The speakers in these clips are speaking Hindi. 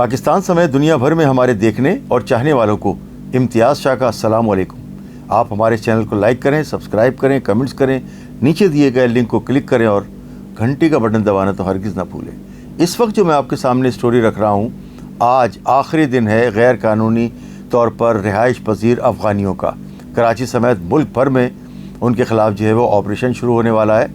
पाकिस्तान समेत दुनिया भर में हमारे देखने और चाहने वालों को इम्तियाज़ शाह का अस्सलाम वालेकुम। आप हमारे चैनल को लाइक करें, सब्सक्राइब करें, कमेंट्स करें, नीचे दिए गए लिंक को क्लिक करें और घंटी का बटन दबाना तो हरगिज़ ना भूलें। इस वक्त जो मैं आपके सामने स्टोरी रख रहा हूँ, आज आखिरी दिन है गैर कानूनी तौर पर रिहाइश पजीर अफ़गानियों का। कराची समेत मुल्क भर में उनके ख़िलाफ़ जो है वो ऑपरेशन शुरू होने वाला है।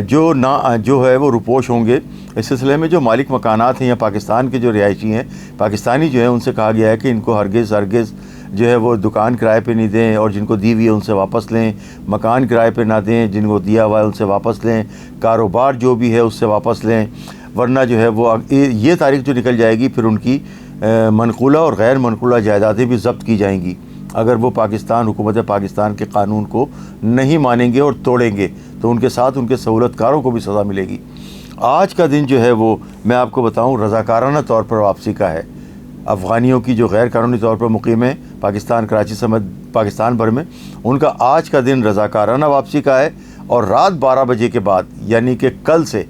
जो है वो रुपोश होंगे। इस सिलसिले में जो मालिक मकानात हैं या पाकिस्तान के जो रिहायशी हैं, पाकिस्तानी जो है, उनसे कहा गया है कि इनको हरगिज़ जो है वो दुकान किराए पे नहीं दें और जिनको दी हुई है उनसे वापस लें, मकान किराए पे ना दें, जिनको दिया हुआ है उनसे वापस लें, कारोबार जो भी है उससे वापस लें, वरना जो है वो ये तारीख जो निकल जाएगी फिर उनकी मनकूला और गैर मनकूला जायदादें भी ज़ब्त की जाएंगी अगर वो हुकूमत पाकिस्तान के कानून को नहीं मानेंगे और तोड़ेंगे, तो उनके साथ उनके सहूलतकारों को भी सज़ा मिलेगी। आज का दिन जो है वो मैं आपको बताऊं रज़ाकाराना तौर पर वापसी का है। अफ़गानियों की जो गैर कानूनी तौर पर मुक़ीम है पाकिस्तान, कराची समेत पाकिस्तान भर में, उनका आज का दिन रज़ाकाराना वापसी का है और रात 12 बजे के बाद यानी कि कल से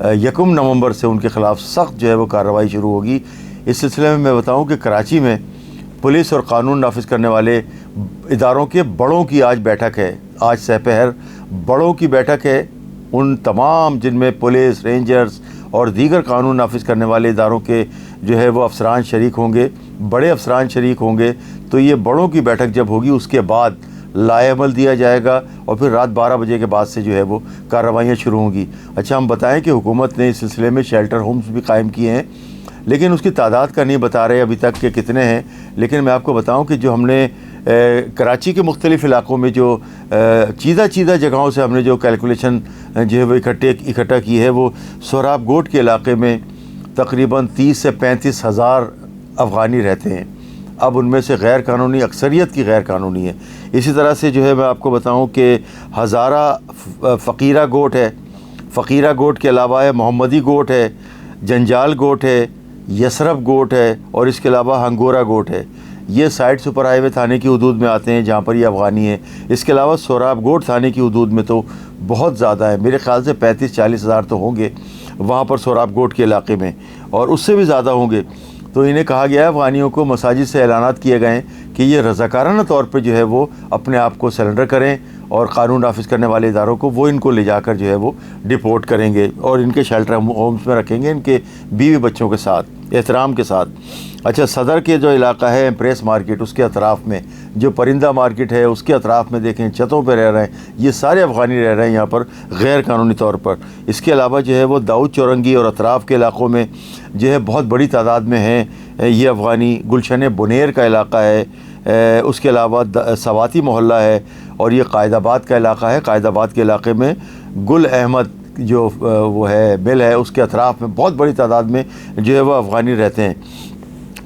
1 नवंबर से उनके ख़िलाफ़ सख्त जो है वो कार्रवाई शुरू होगी। इस सिलसिले में मैं बताऊँ कि कराची में पुलिस और कानून नाफिज करने वाले इदारों के बड़ों की आज बैठक है। आज सहपहर बड़ों की बैठक है, उन तमाम जिनमें पुलिस, रेंजर्स और दीगर कानून नाफिज करने वाले इदारों के जो है वो अफसरान शरीक होंगे, बड़े अफसरान शरीक होंगे। तो ये बड़ों की बैठक जब होगी उसके बाद लाएअमल दिया जाएगा और फिर रात 12 बजे के बाद से जो है वो कार्रवाइयाँ शुरू होंगी। अच्छा, हम बताएं कि हुकूमत ने इस सिलसिले में शेल्टर होम्स भी कायम किए हैं, लेकिन उसकी तादाद का नहीं बता रहे अभी तक कि कितने हैं। लेकिन मैं आपको बताऊं कि जो हमने कराची के मुख्तलिफ़ इलाक़ों में जो चीदा जगहों से हमने जो कैलकुलेशन जो है वो इकट्ठा की है, वो सोहराब गोट के इलाक़े में तकरीबन 30 से 35 हज़ार अफ़गानी रहते हैं। अब उनमें से गैर कानूनी अक्सरियत की गैर कानूनी है। इसी तरह से जो है मैं आपको बताऊँ कि हज़ारा फ़कीरा गोट है, फ़कीरा गोट के अलावा है मोहम्मदी गोट है, जंजाल गोट है, यसरफ गोट है और इसके अलावा हंगोरा गोट है। ये साइड सुपर हाईवे थाने की हदूद में आते हैं जहाँ पर ये अफ़गानी है। इसके अलावा सोहराब गोट थाने की हदूद में तो बहुत ज़्यादा है, मेरे ख़्याल से 35-40 हज़ार तो होंगे वहाँ पर सोहराब गोट के इलाके में, और उससे भी ज़्यादा होंगे। तो इन्हें कहा गया है, अफ़गानियों को मसाजिद से ऐलानात किए गए हैं कि ये रज़ाकाराना तौर पर जो है वो अपने आप को सरेंडर करें और कानून नाफिज करने वाले इदारों को वो इनको ले जाकर जो है वो डिपोर्ट करेंगे और इनके शेल्टर होम्स में रखेंगे, इनके बीवी बच्चों के साथ एहतराम के साथ। अच्छा, सदर के जो इलाका है एम्प्रेस मार्केट, उसके अतराफ़ में जो परिंदा मार्केट है उसके अतराफ़ में देखें छतों पर रह रहे हैं, ये सारे अफ़गानी रह रहे हैं यहाँ पर गैर कानूनी तौर पर। इसके अलावा जो है वो दाऊद चौरंगी और अतराफ़ के इलाक़ों में जो है बहुत बड़ी तादाद में हैं ये अफ़गानी। गुलशन बुनेर का इलाका है, उसके अलावा सवाती मोहल्ला है और ये कायदाबाद का इलाका है। कायदाबाद के इलाके में गुल अहमद जो वो है मिल है, उसके अतराफ़ में बहुत बड़ी तादाद में जो है वह अफ़गानी रहते हैं।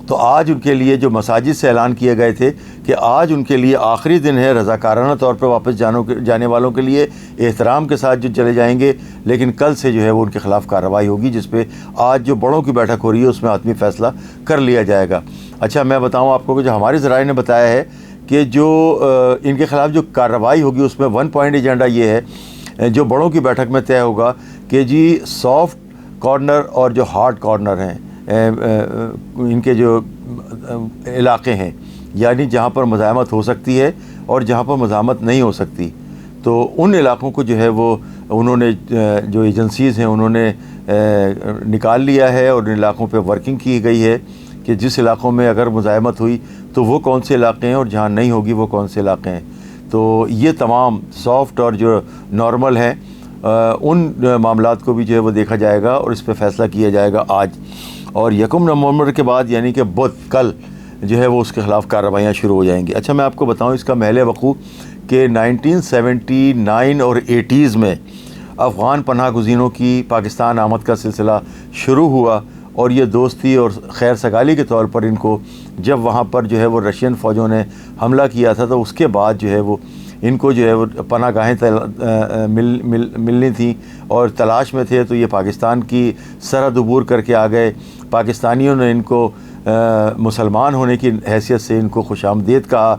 तो आज उनके लिए जो मसाजिद से ऐलान किए गए थे कि आज उनके लिए आखिरी दिन है रज़ाकाराना तौर पर वापस जाने वालों के लिए एहतराम के साथ जो चले जाएंगे, लेकिन कल से जो है वो उनके ख़िलाफ़ कार्रवाई होगी, जिस पे आज जो बड़ों की बैठक हो रही है उसमें आत्मी फ़ैसला कर लिया जाएगा। अच्छा, मैं बताऊँ आपको कि जो हमारे ज़राए ने बताया है कि जो इनके ख़िलाफ़ जो कार्रवाई होगी उसमें 1 पॉइंट एजेंडा ये है जो बड़ों की बैठक में तय होगा कि जी सॉफ्ट कॉर्नर और जो हार्ड कॉर्नर हैं इनके जो इलाके हैं, यानी जहाँ पर मज़ाहमत हो सकती है और जहाँ पर मज़ाहमत नहीं हो सकती, तो उन इलाक़ों को जो है वो उन्होंने जो एजेंसीज़ हैं उन्होंने निकाल लिया है और उन इलाक़ों पे वर्किंग की गई है कि जिस इलाक़ों में अगर मुज़ाहमत हुई तो वो कौन से इलाक़े हैं और जहाँ नहीं होगी वो कौन से इलाक़े हैं। तो ये तमाम सॉफ्ट और जो नॉर्मल हैं उन मामलात को भी जो है वो देखा जाएगा और इस पर फ़ैसला किया जाएगा आज। और 1 नवंबर के बाद यानी कि बुध कल जो है वो उसके ख़िलाफ़ कार्रवाइयाँ शुरू हो जाएंगी। अच्छा, मैं आपको बताऊँ इसका महल वक़ू कि 1979 और 80s में अफ़गान पनाह गुज़ीनों की पाकिस्तान आमद का सिलसिला शुरू हुआ और ये दोस्ती और खैर सगाली के तौर पर इनको जब वहाँ पर जो है वो रशियन फ़ौजों ने हमला किया था तो उसके बाद जो है वो इनको जो है वो पनाह गाहें मिलनी थी और तलाश में थे, तो ये पाकिस्तान की सरहद अबूर करके आ गए। पाकिस्तानियों ने इनको मुसलमान होने की हैसियत से इनको खुशामदीद कहा।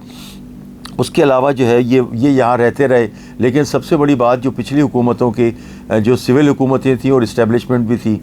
उसके अलावा जो है ये यहाँ रहते रहे, लेकिन सबसे बड़ी बात जो पिछली हुकूमतों की जो सिविल हुकूमतें थी और इस्टेब्लिशमेंट भी थी,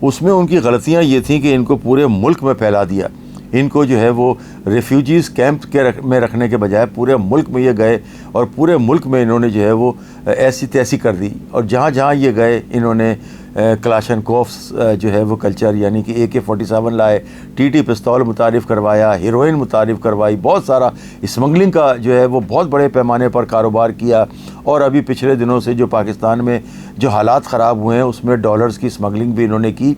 उसमें उनकी गलतियां ये थी कि इनको पूरे मुल्क में फैला दिया। इनको जो है वो रेफ्यूजीज़ कैंप में रखने के बजाय पूरे मुल्क में ये गए और पूरे मुल्क में इन्होंने जो है वो ऐसी तैसी कर दी। और जहाँ जहाँ ये गए इन्होंने क्लाशनकोफ्स जो है वो कल्चर यानी कि AK-47 लाए, TT पिस्तौल मुतारिफ़ करवाया, हीरोइन मुतारिफ़ करवाई, बहुत सारा स्मगलिंग का जो है वो बहुत बड़े पैमाने पर कारोबार किया। और अभी पिछले दिनों से जो पाकिस्तान में जो हालात ख़राब हुए हैं उसमें डॉलर्स की स्मगलिंग भी इन्होंने की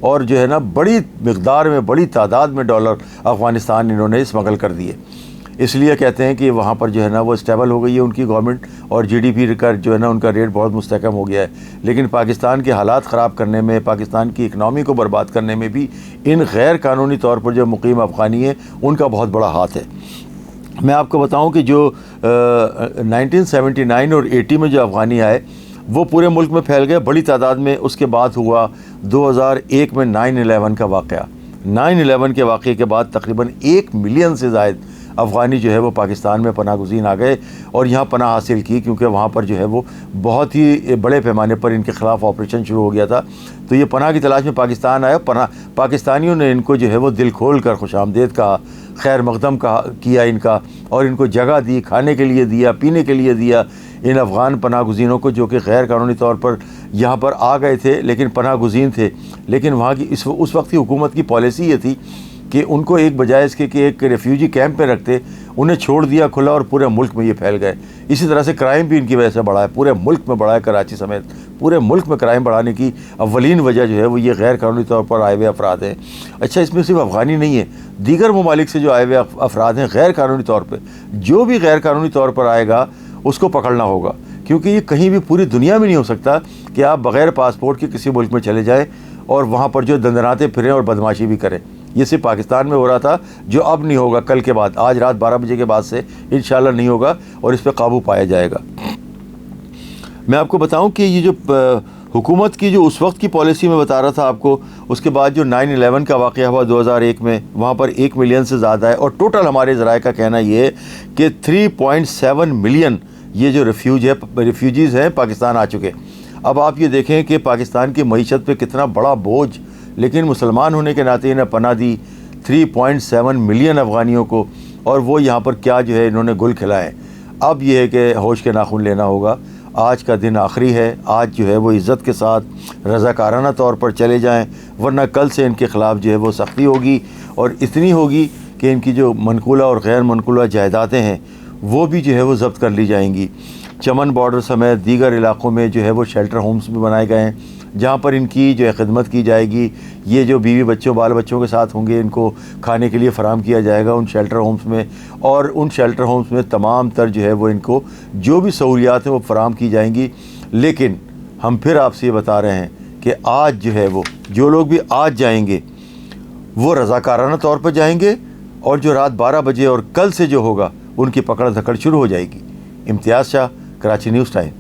और जो है ना बड़ी मिक़दार में, बड़ी तादाद में डॉलर अफ़गानिस्तान इन्होंने स्मगल कर दिए। इसलिए कहते हैं कि वहाँ पर जो है ना वो स्टेबल हो गई है उनकी गवर्नमेंट और GDP का जो है ना उनका रेट बहुत मुस्तहकम हो गया है। लेकिन पाकिस्तान के हालात ख़राब करने में, पाकिस्तान की इकनॉमी को बर्बाद करने में भी इन गैर कानूनी तौर पर जो मुकीम अफ़गानी है उनका बहुत बड़ा हाथ है। मैं आपको बताऊँ कि जो 1979 और 80 में जो अफ़गानी आए वो पूरे मुल्क में फैल गए बड़ी तादाद में। उसके बाद हुआ 2001 में 9/11 का वाक़या। 9/11 के वाक़े के बाद तकरीबन 1 मिलियन से ज़ायद अफ़गानी जो है वो पाकिस्तान में पनाह गुज़ीन आ गए और यहाँ पनाह हासिल की, क्योंकि वहाँ पर जो है वो बहुत ही बड़े पैमाने पर इनके ख़िलाफ़ ऑपरेशन शुरू हो गया था। तो ये पनाह की तलाश में पाकिस्तान आया। पाकिस्तानियों ने इनको जो है वो दिल खोल कर खुशामदीद कहा, खैर मक़दम किया इनका और इनको जगह दी, खाने के लिए दिया, पीने के लिए दिया इन अफ़गान पनाह गुज़ीनों को, जो कि गैर कानूनी तौर पर यहाँ पर आ गए थे लेकिन पनाह गुज़ीन थे। लेकिन वहाँ की उस वक्त की हुकूमत की पॉलिसी ये थी कि उनको एक बजाय इसके कि एक रेफ्यूजी कैंप में रखते, उन्हें छोड़ दिया खुला और पूरे मुल्क में ये फैल गए। इसी तरह से क्राइम भी इनकी वजह से बढ़ा है, पूरे मुल्क में बढ़ा है। कराची समेत पूरे मुल्क में क्राइम बढ़ाने की अव्वलीन वजह जो है वो ये गैर कानूनी तौर पर आए हुए अफराद हैं। अच्छा, इसमें सिर्फ अफ़गानी नहीं है, दीगर ममालिक से जो आए हुए अफराद हैं गैर कानूनी तौर पर, जो भी गैर कानूनी तौर पर आएगा उसको पकड़ना होगा, क्योंकि ये कहीं भी पूरी दुनिया में नहीं हो सकता कि आप बग़ैर पासपोर्ट के किसी मुल्क में चले जाएँ और वहाँ पर जो दंदनाते फिरें और बदमाशी भी करें। ये सिर्फ पाकिस्तान में हो रहा था, जो अब नहीं होगा, कल के बाद, आज रात 12 बजे के बाद से इंशाल्लाह नहीं होगा और इस पर काबू पाया जाएगा। मैं आपको बताऊं कि ये जो हुकूमत की जो उस वक्त की पॉलिसी में बता रहा था आपको, उसके बाद जो 9/11 का वाक़या हुआ 2001 में, वहाँ पर 1 मिलियन से ज़्यादा है और टोटल हमारे ज़राए का कहना ये है कि 3.7 मिलियन ये जो रेफ्यूजीज़ हैं पाकिस्तान आ चुके। अब आप ये देखें कि पाकिस्तान की मईशत पे कितना बड़ा बोझ, लेकिन मुसलमान होने के नाते इन्हें पनाह दी 3.7 मिलियन अफ़गानियों को, और वो यहाँ पर क्या जो है इन्होंने गुल खिलाए। अब ये है कि होश के नाखून लेना होगा। आज का दिन आखिरी है, आज जो है वो इज़्ज़त के साथ रज़ाकाराना तौर पर चले जाएं, वरना कल से इनके ख़िलाफ़ जो है वो सख्ती होगी और इतनी होगी कि इनकी जो मनकूला और गैर मनकूला जायदादें हैं वो भी जो है वो ज़ब्त कर ली जाएंगी। चमन बॉर्डर समेत दीगर इलाक़ों में जो है वो शेल्टर होम्स भी बनाए गए हैं, जहाँ पर इनकी जो है खिदमत की जाएगी। ये जो बीवी बच्चों, बाल बच्चों के साथ होंगे, इनको खाने के लिए फ़राम किया जाएगा उन शेल्टर होम्स में, और उन शेल्टर होम्स में तमाम तर जो है वो इनको जो भी सहूलियात हैं वो फ़राम की जाएंगी। लेकिन हम फिर आपसे ये बता रहे हैं कि आज जो है वो जो लोग भी आज जाएंगे वो रज़ाकाराना तौर पर जाएंगे, और जो रात 12 बजे और कल से जो होगा उनकी पकड़ धकड़ शुरू हो जाएगी। इम्तियाज़ शाह, कराची न्यूज़ टाइम।